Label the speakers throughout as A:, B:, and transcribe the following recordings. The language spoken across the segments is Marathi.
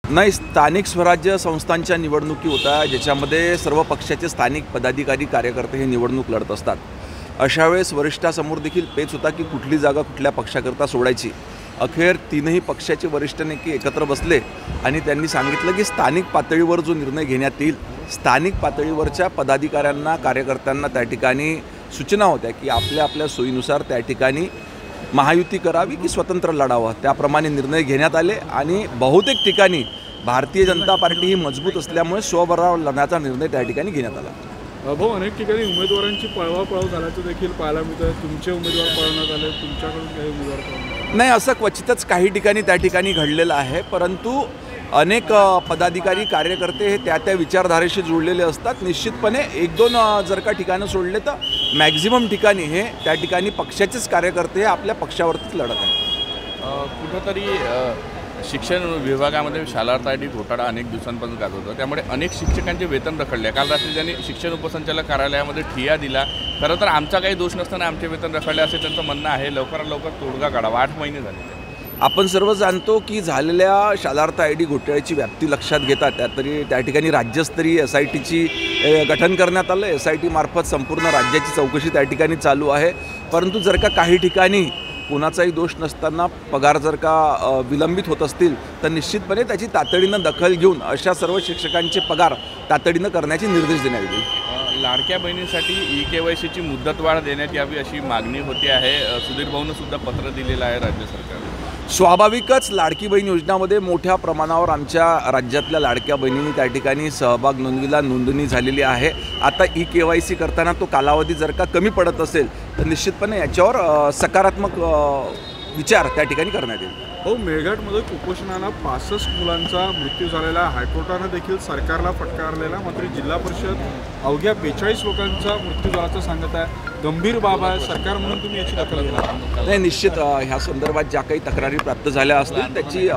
A: नाही, स्थानिक स्वराज्य संस्थांच्या निवडणुकी होता ज्याच्यामध्ये सर्व पक्षाचे स्थानिक पदाधिकारी कार्यकर्ते हे निवडणूक लढत असतात। अशा वेळेस वरिष्ठांसमोर देखील पेच होता की कुठली जागा कुठल्या पक्षाकरता सोडायची। अखेर तीनही पक्षाचे वरिष्ठ नेते एकत्र बसले आणि त्यांनी सांगितलं की स्थानिक पातळीवर जो निर्णय घेण्यात येईल, स्थानिक पातळीवरच्या पदाधिकाऱ्यांना कार्यकर्त्यांना त्या ठिकाणी सूचना होत्या की आपल्या आपल्या सोयीनुसार त्या ठिकाणी महायुती करावी की स्वतंत्र लढावं, त्याप्रमाणे निर्णय घेण्यात आले आणि बहुतेक ठिकाणी भारतीय जनता पार्टी ही मजबूत असल्यामुळे स्वबळावर लढण्याचा निर्णय त्या ठिकाणी घेण्यात आला।
B: भाऊ, अनेक ठिकाणी उमेदवारांची पळवापळव झाल्याचं देखील पाहायला मिळतं। तुमचे उमेदवार पळवण्यात आले, तुमच्याकडून काही उमेदवार पळवण्यात
A: नाही, असं क्वचितच काही ठिकाणी त्या ठिकाणी घडलेलं आहे, परंतु अनेक पदाधिकारी कार्यकर्ते हे त्या विचारधारेशी जुळलेले असतात। निश्चितपणे एक दोन जर का ठिकाणं सोडले तर मॅक्झिमम ठिकाणी हे त्या ठिकाणी पक्षाचेच कार्यकर्ते आपल्या पक्षावरतीच लढत आहेत।
C: कुठंतरी शिक्षण विभागामध्ये शालार्थ आयडी घोटाळा अनेक दिवसांपासून गाजत होता, त्यामुळे अनेक शिक्षकांचे वेतन रखडले। काल रात्री त्यांनी शिक्षण उपसंचालक कार्यालयामध्ये ठिय्या दिला। खरं तर आमचा काही दोष नसताना आमचे वेतन रखडले असे त्यांचं म्हणणं आहे। लवकरात लवकर तोडगा काढावा, 8 महिने झाले।
A: आपण सर्व जाणतो की झालेल्या शालार्थ आयडी घोटाळ्याची व्याप्ती लक्षात घेता त्या ठिकाणी राज्यस्तरीय SITची गठन करण्यात आलं। SIT मार्फत संपूर्ण राज्याची चौकशी त्या ठिकाणी चालू आहे, परंतु जर का काही ठिकाणी कोणाचाही दोष नसताना पगार जर का विलंबित होत असतील तर निश्चितपणे त्याची तातडीनं दखल घेऊन अशा सर्व शिक्षकांचे पगार तातडीनं करण्याचे निर्देश देण्यात येतील।
C: लाडक्या बहिणींसाठी EKYCची मुदतवाढ देण्यात यावी अशी मागणी होती आहे। सुधीर भाऊनं सुद्धा पत्र दिलेलं आहे राज्य सरकारला।
A: स्वाभाविकच लाडकी बहीण योजनामध्ये मोठ्या प्रमाणावर आमच्या राज्यातल्या लाडक्या बहिणींनी त्या ठिकाणी सहभाग नोंदविला, नोंदणी झालेली आहे। आता EKYC करताना तो कालावधी जर का कमी पडत असेल तर निश्चितपणे याच्यावर सकारात्मक विचार त्या ठिकाणी करण्यात येईल।
B: हो, मेळघाटमध्ये कुपोषणानं 65 मुलांचा मृत्यू झालेला। हायकोर्टानं देखील सरकारला फटकारलेला, मात्र जिल्हा परिषद अवघ्या 42 लोकांचा मृत्यू झाल्याचं सांगत आहे। गंभीर बाब आहे, सरकार म्हणून तुम्ही याची दखल घेणार?
A: नाही, निश्चित ह्या संदर्भात ज्या काही तक्रारी प्राप्त झाल्या असतील त्याची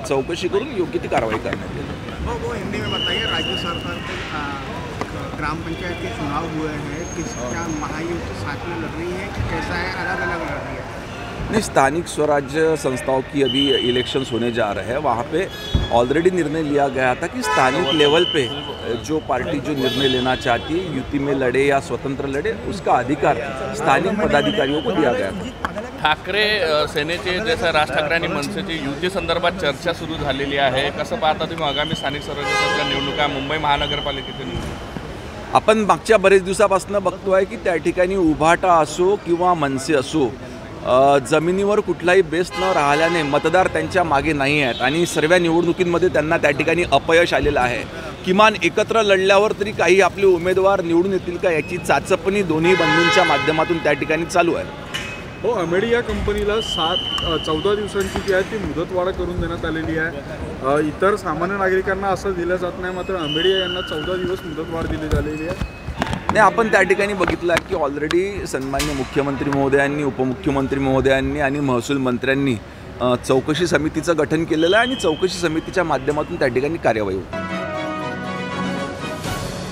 A: चौकशी करून योग्य ती कारवाई करण्यात येईल।
D: वो हिंदी में बताइए, राज्य सरकार के ग्राम पंचायत के चुनाव हुए हैं, किसका महायुति साथ में लड़ रही है कि कैसा है, अलग अलग लड़ रही है?
A: नहीं, स्थानिक स्वराज्य संस्थाओं की अभी इलेक्शंस होने जा रहे हैं। वहाँ पे ऑलरेडी निर्णय लिया गया था कि स्थानिक लेवल पे जो पार्टी जो निर्णय लेना चाहती है, युति में लड़े या स्वतंत्र लड़े, उसका अधिकार स्थानिक पदाधिकारियों को दिया गया था।
C: ठाकरे सेनेचे जसं राज ठाकरे आणि मनसेची युती संदर्भात चर्चा सुरू झालेली आहे। कसं पाहता तुम्ही आगामी स्थानिक स्वराज्य संस्था निवडणुका, मुंबई महानगरपालिकेची निवडणूक?
A: आपण मागच्या बरेच दिवसापासून बघतोय की त्या ठिकाणी उभाटा असो किंवा मनसे असो, जमिनीवर कुठलाही बेस न राहिल्याने मतदार त्यांच्या मागे नाही आहेत आणि सर्व निवडणुकींमध्ये त्यांना त्या ठिकाणी अपयश आलेलं आहे। किमान एकत्र लढल्यावर तरी काही आपले उमेदवार निवडून येतील का याची चाचपणी दोन्ही बंधूंच्या माध्यमातून त्या ठिकाणी चालू आहे।
B: हो, अमेडी या कंपनीला 14 दिवसांची जी आहे ती मुदतवाढ करून देण्यात आलेली आहे। इतर सामान्य नागरिकांना असं दिलं जात नाही, मात्र अमेडी यांना 14 दिवस मुदतवाढ दिली झालेली आहे।
A: नाही, आपण त्या ठिकाणी बघितलं की ऑलरेडी सन्मान्य मुख्यमंत्री महोदयांनी, उपमुख्यमंत्री महोदयांनी आणि महसूल मंत्र्यांनी चौकशी समितीचं गठन केलेलं आहे आणि चौकशी समितीच्या माध्यमातून त्या ठिकाणी कार्यवाही होती।